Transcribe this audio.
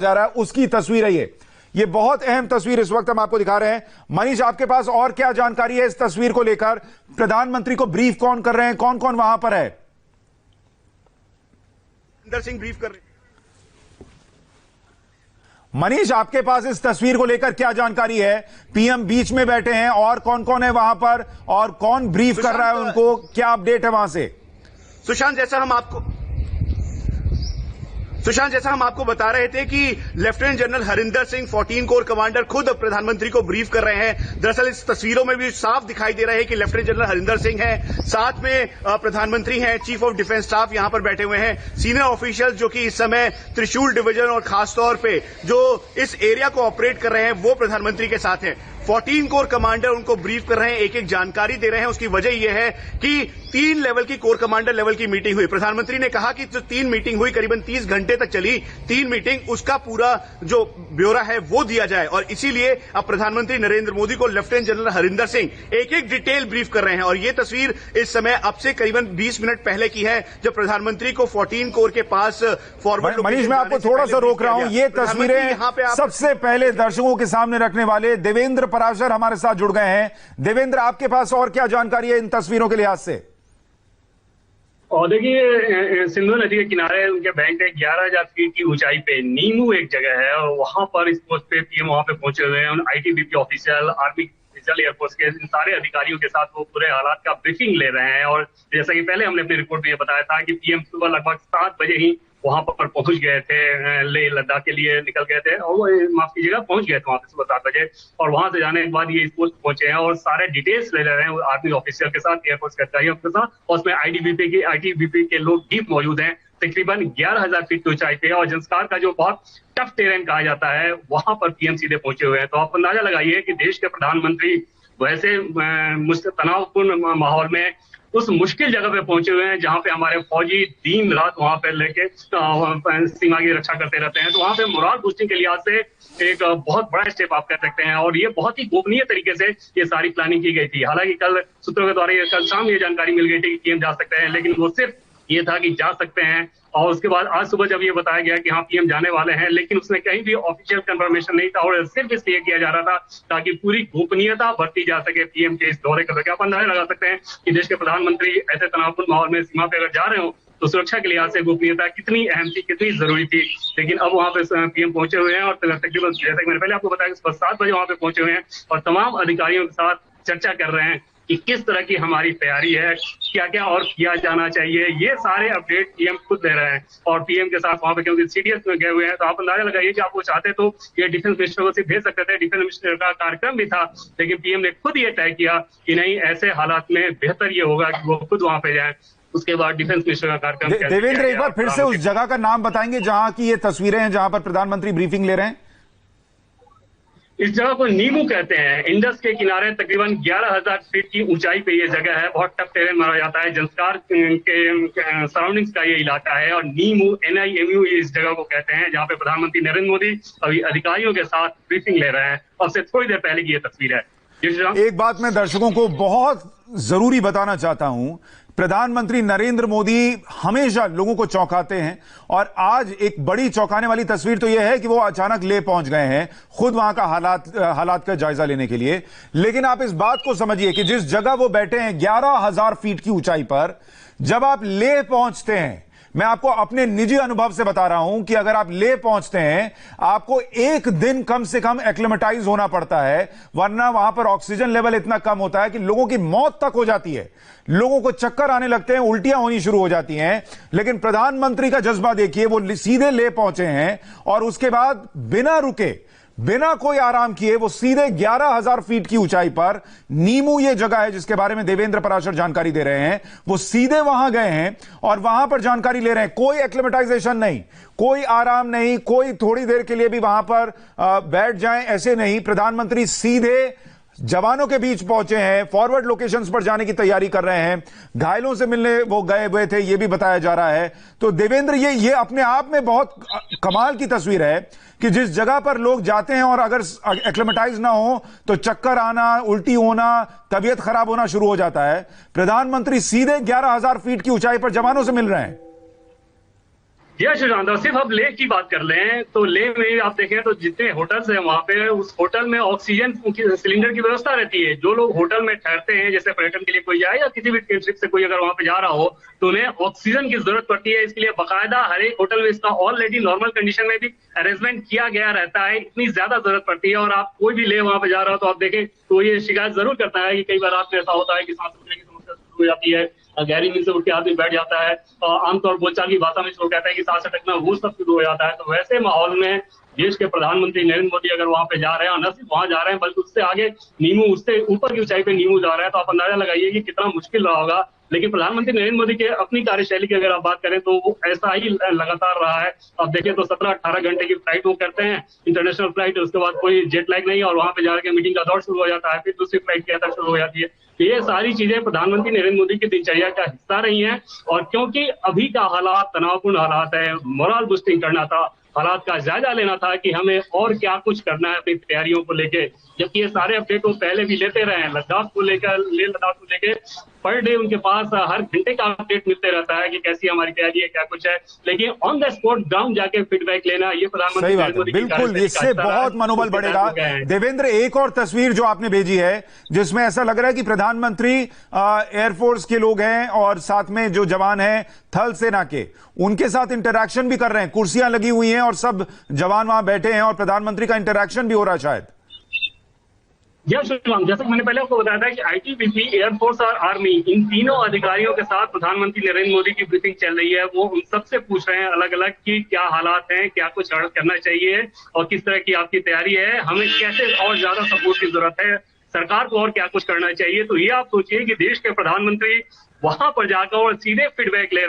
जा रहा है उसकी तस्वीर है ये बहुत अहम तस्वीर इस वक्त हम आपको दिखा रहे हैं। मनीष, आपके पास और क्या जानकारी है इस तस्वीर को लेकर? प्रधानमंत्री को ब्रीफ कौन कर रहे हैं, कौन कौन वहां पर है? हरिंदर सिंह ब्रीफ कर रहे हैं। मनीष, आपके पास इस तस्वीर को लेकर क्या जानकारी है? पीएम बीच में बैठे हैं और कौन कौन है वहां पर और कौन ब्रीफ कर रहा है उनको, क्या अपडेट है वहां से? सुशांत, जैसा हम आपको बता रहे थे कि lieutenant general Harinder Singh 14 core commander खुद प्रधानमंत्री को ब्रीफ कर रहे हैं। दरअसल इस तस्वीरों में भी साफ दिखाई दे रहा है कि लेफ्टिनेंट जनरल हरिंदर सिंह हैं, साथ में प्रधानमंत्री हैं, चीफ ऑफ डिफेंस स्टाफ यहां पर बैठे हुए हैं, सीनियर ऑफिशियल जो कि इस समय त्रिशूल डिवीजन और खासतौर पे जो इस एरिया को ऑपरेट कर रहे हैं वो प्रधानमंत्री के साथ हैं। 14 कोर कमांडर उनको ब्रीफ कर रहे हैं, एक एक जानकारी दे रहे हैं। उसकी वजह यह है कि 3 लेवल की कोर कमांडर लेवल की मीटिंग हुई। प्रधानमंत्री ने कहा कि जो 3 मीटिंग हुई, करीबन 30 घंटे तक चली 3 मीटिंग, उसका पूरा जो ब्यौरा है वो दिया जाए और इसीलिए अब प्रधानमंत्री नरेंद्र मोदी को लेफ्टिनेंट जनरल हरिंदर सिंह एक एक डिटेल ब्रीफ कर रहे हैं। और ये तस्वीर इस समय अब से करीबन 20 मिनट पहले की है जब प्रधानमंत्री को 14 कोर के पास फॉरवर्ड। मनीष, मैं आपको थोड़ा सा रोक रहा हूं। ये तस्वीरें सबसे पहले दर्शकों के सामने रखने वाले देवेंद्र पराशर हमारे साथ जुड़ गए हैं। देवेंद्र, आपके पास और क्या जानकारी है इन तस्वीरों के लिहाज से? और देखिए, सिंधु नदी के किनारे उनके बैंक है 11,000 फीट की ऊंचाई पे नीमू एक जगह है और वहां पर इस पोस्ट पे पीएम वहां पे पहुंचे हुए हैं। ITBP official, army official, air force के इन सारे अधिकारियों के साथ वो पूरे हालात का ब्रीफिंग ले रहे हैं। और जैसा कि पहले हमने अपनी रिपोर्ट में ये बताया था कि पीएम सुबह लगभग 7 बजे ही वहां पर पहुंच गए थे, लेह लद्दाख के लिए निकल गए थे और वो माफ कीजिएगा पहुंच गए थे वहां पे सुबह 7 बजे। और वहां से जाने के बाद ये इस पोस्ट पहुंचे हैं और सारे डिटेल्स ले रहे हैं आर्मी ऑफिसर के साथ, एयरफोर्स के अधिकारियों के साथ, और उसमें आईटीबीपी के लोग भी मौजूद हैं तकरीबन 11,000 फीट की ऊंचाई पे। और जंस्कार का जो बहुत टफ टेरेन कहा जाता है वहां पर पीएम सीधे पहुंचे हुए हैं। तो आप अंदाजा लगाइए कि देश के प्रधानमंत्री वैसे तनावपूर्ण माहौल में उस मुश्किल जगह पे पहुंचे हुए हैं जहां पे हमारे फौजी दिन रात वहां पे लेके सीमा की रक्षा करते रहते हैं। तो वहां पे मोरल बूस्टिंग के लिहाज से एक बहुत बड़ा स्टेप आप कह सकते हैं और ये बहुत ही गोपनीय तरीके से ये सारी प्लानिंग की गई थी। हालांकि कल सूत्रों के द्वारा कल शाम ये जानकारी मिल गई थी कि पीएम जा सकते हैं, लेकिन वो सिर्फ ये था कि जा सकते हैं। और उसके बाद आज सुबह जब ये बताया गया कि हाँ पीएम जाने वाले हैं, लेकिन उसमें कहीं भी ऑफिशियल कंफर्मेशन नहीं था और सिर्फ इसलिए किया जा रहा था ताकि पूरी गोपनीयता बरती जा सके पीएम के इस दौरे का। आप अंदाजा लगा सकते हैं कि देश के प्रधानमंत्री ऐसे तनावपूर्ण माहौल में सीमा पे अगर जा रहे हो तो सुरक्षा के लिहाज से गोपनीयता कितनी अहम थी, कितनी जरूरी थी। लेकिन अब वहां पे पीएम पहुंचे हुए हैं और तकरीबन जैसा कि मैंने पहले आपको बताया सुबह 7 बजे वहां पे पहुंचे हुए हैं और तमाम अधिकारियों के साथ चर्चा कर रहे हैं कि किस तरह की हमारी तैयारी है, क्या क्या और किया जाना चाहिए। ये सारे अपडेट पीएम खुद दे रहे हैं और पीएम के साथ वहां पे क्योंकि सीडीएस में गए हुए हैं तो आप अंदाजा लगाइए कि आप वो चाहते तो ये डिफेंस मिनिस्टर को सिर्फ भेज सकते थे। डिफेंस मिनिस्टर का कार्यक्रम भी था, लेकिन पीएम ने खुद ये तय किया कि नहीं, ऐसे हालात में बेहतर ये होगा कि वो खुद वहां पे जाए। उसके बाद डिफेंस मिनिस्टर का कार्यक्रम। देवेंद्र, एक बार फिर से उस जगह का नाम बताएंगे जहां की ये तस्वीरें हैं जहां पर प्रधानमंत्री ब्रीफिंग ले रहे हैं? इस जगह को नीमू कहते हैं। इंडस के किनारे तकरीबन 11,000 फीट की ऊंचाई पे ये जगह है। बहुत टफ टेरेन माना जाता है। जंस्कार के सराउंडिंग्स का ये इलाका है और नीमू NIMU इस जगह को कहते हैं जहाँ पे प्रधानमंत्री नरेंद्र मोदी अभी अधिकारियों के साथ ब्रीफिंग ले रहे हैं। और से थोड़ी देर पहले की ये तस्वीर है। एक बात मैं दर्शकों को बहुत जरूरी बताना चाहता हूं, प्रधानमंत्री नरेंद्र मोदी हमेशा लोगों को चौंकाते हैं और आज एक बड़ी चौंकाने वाली तस्वीर तो यह है कि वो अचानक ले पहुंच गए हैं खुद वहां का हालात का जायजा लेने के लिए। लेकिन आप इस बात को समझिए कि जिस जगह वो बैठे हैं 11,000 फीट की ऊंचाई पर, जब आप ले पहुंचते हैं, मैं आपको अपने निजी अनुभव से बता रहा हूं कि अगर आप ले पहुंचते हैं आपको 1 दिन कम से कम एक्लेमेटाइज होना पड़ता है, वरना वहां पर ऑक्सीजन लेवल इतना कम होता है कि लोगों की मौत तक हो जाती है। लोगों को चक्कर आने लगते हैं, उल्टियां होनी शुरू हो जाती हैं। लेकिन प्रधानमंत्री का जज्बा देखिए, वो सीधे ले पहुंचे हैं और उसके बाद बिना रुके, बिना कोई आराम किए वो सीधे 11,000 फीट की ऊंचाई पर, नीमू ये जगह है जिसके बारे में देवेंद्र पराशर जानकारी दे रहे हैं, वो सीधे वहां गए हैं और वहां पर जानकारी ले रहे हैं। कोई एक्लेमेटाइजेशन नहीं, कोई आराम नहीं, कोई थोड़ी देर के लिए भी वहां पर बैठ जाएं, ऐसे नहीं। प्रधानमंत्री सीधे जवानों के बीच पहुंचे हैं, फॉरवर्ड लोकेशंस पर जाने की तैयारी कर रहे हैं, घायलों से मिलने वो गए हुए थे, ये भी बताया जा रहा है। तो देवेंद्र, ये अपने आप में बहुत कमाल की तस्वीर है कि जिस जगह पर लोग जाते हैं और अगर एक्लेमेटाइज ना हो तो चक्कर आना, उल्टी होना, तबीयत खराब होना शुरू हो जाता है। प्रधानमंत्री सीधे 11,000 फीट की ऊंचाई पर जवानों से मिल रहे हैं। जी हाँ सुशांत, और सिर्फ अब लेह की बात कर लें तो लेह में आप देखें तो जितने होटल्स हैं वहां पे उस होटल में ऑक्सीजन सिलेंडर की व्यवस्था रहती है। जो लोग होटल में ठहरते हैं, जैसे पर्यटन के लिए कोई जाए या किसी भी ट्रिप से कोई अगर वहां पे जा रहा हो तो उन्हें ऑक्सीजन की जरूरत पड़ती है। इसके लिए बाकायदा हर एक होटल में इसका ऑलरेडी नॉर्मल कंडीशन में भी अरेंजमेंट किया गया रहता है। इतनी ज्यादा जरूरत पड़ती है और आप कोई भी लेह वहां पे जा रहा हो तो आप देखें तो ये शिकायत जरूर करता है कि कई बार रात में ऐसा होता है कि सांस लेने की समस्या शुरू हो जाती है, गहरी नींद से उठ के आदमी बैठ जाता है और आमतौर बोलचाल की भाषा में लोग कहते हैं कि सांस अटकना, वो सब शुरू हो जाता है। तो वैसे माहौल में देश के प्रधानमंत्री नरेंद्र मोदी अगर वहां पे जा रहे हैं और न सिर्फ वहां जा रहे हैं बल्कि उससे आगे नीमू, उससे ऊपर की ऊंचाई पे नीमू जा रहा है, तो आप अंदाजा लगाइए कि कितना मुश्किल रहा होगा। लेकिन प्रधानमंत्री नरेंद्र मोदी के अपनी कार्यशैली की अगर आप बात करें तो वो ऐसा ही लगातार रहा है। आप देखिए तो 17-18 घंटे की फ्लाइट वो करते हैं, इंटरनेशनल फ्लाइट, उसके बाद कोई जेट लैग नहीं और वहां पे जाकर मीटिंग का दौर शुरू हो जाता है, फिर दूसरी फ्लाइट की यात्रा शुरू हो जाती है। ये सारी चीजें प्रधानमंत्री नरेंद्र मोदी की दिनचर्या का हिस्सा रही हैं। और क्योंकि अभी का हालात तनावपूर्ण हालात है, मोरल बूस्टिंग करना था, हालात का जायजा लेना था कि हमें और क्या कुछ करना है अपनी तैयारियों को लेके, जबकि ये सारे अपडेट वो पहले भी लेते रहे हैं। लद्दाख को लेकर, लेह लद्दाख को लेकर पर डे उनके पास हर घंटे का अपडेट मिलते रहता है कि कैसी हमारी तैयारी है, क्या कुछ है। लेकिन ऑन द स्पॉट ग्राउंड जाके फीडबैक लेना, ये प्रधानमंत्री नरेंद्र मोदी बिल्कुल, इससे बहुत मनोबल बढ़ेगा। देवेंद्र, एक और तस्वीर जो आपने भेजी है जिसमें ऐसा लग रहा है कि प्रधानमंत्री एयरफोर्स के लोग हैं और साथ में जो जवान हैं थल सेना के, उनके साथ इंटरैक्शन भी कर रहे हैं, कुर्सियां लगी हुई हैं और सब जवान वहां बैठे हैं और प्रधानमंत्री का इंटरैक्शन भी हो रहा है शायद। जैसा कि मैंने पहले आपको बताया था कि आईटीबीपी, एयरफोर्स और आर्मी, इन तीनों अधिकारियों के साथ प्रधानमंत्री नरेंद्र मोदी की ब्रीफिंग चल रही है। वो उन सबसे पूछ रहे हैं अलग अलग कि क्या हालात हैं, क्या कुछ करना चाहिए और किस तरह की आपकी तैयारी है, हमें कैसे और ज्यादा सपोर्ट की जरूरत है, सरकार को और क्या कुछ करना चाहिए। तो ये आप सोचिए कि देश के प्रधानमंत्री वहां पर जाकर और सीधे फीडबैक ले रहे हैं।